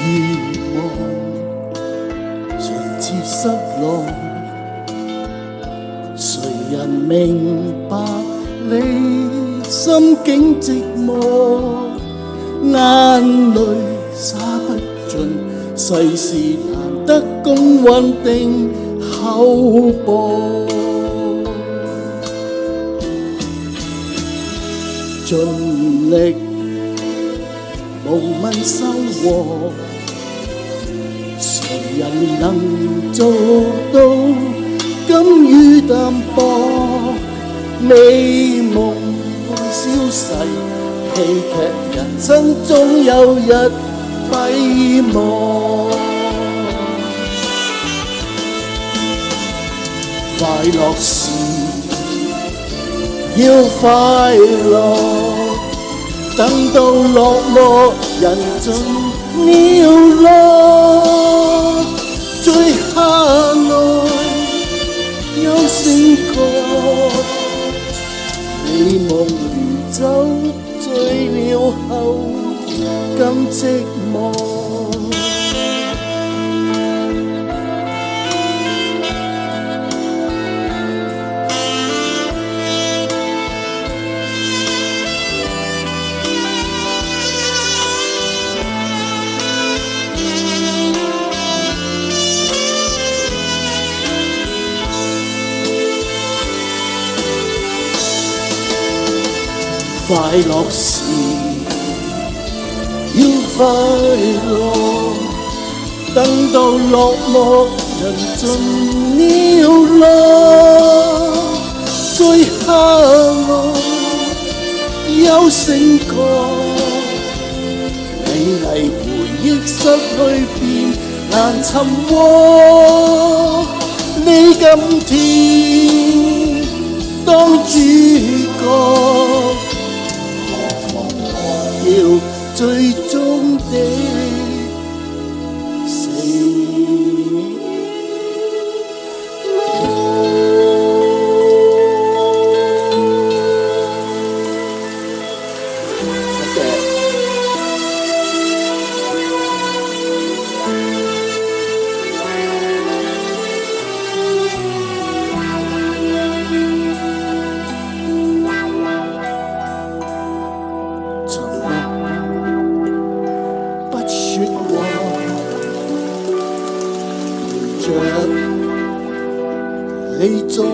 願望盡至失落，誰人明白你心境寂寞？眼淚灑不盡，世事難得公允定厚薄，盡力無問收穫，誰人能做到甘於淡薄？美夢會消逝，戲劇人生終有日閉幕。快樂時要快樂，等到落寞人盡了落，醉下來有醒覺，美夢如酒醉了後更寂寞。快樂時要快樂，等到落寞人盡了落，醉下來有醒覺，美麗回憶失去便難尋獲。你今天當主角，要最終的你左右，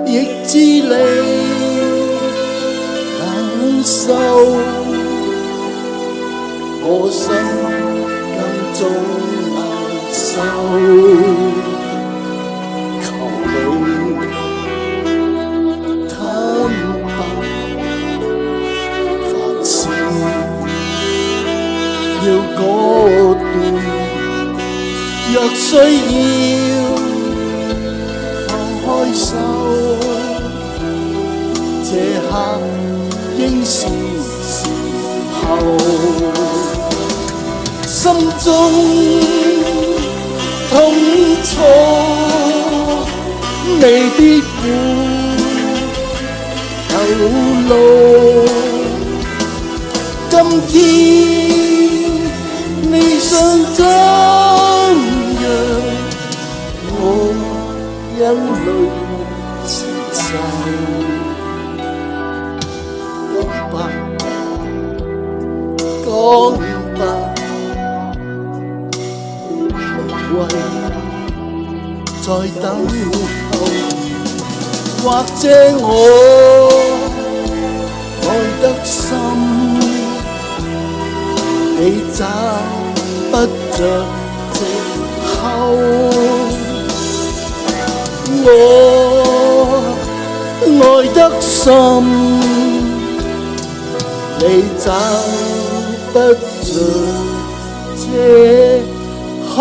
亦知你感受，我心更中難受。求你坦白，凡事要果斷。若需要放開手，這刻應是時候。心中痛楚未必會透露，今天你想怎我因淚承受，講白講白，無謂再等候，或者我愛得深，你找不着藉口。我愛得深，你找不着藉口。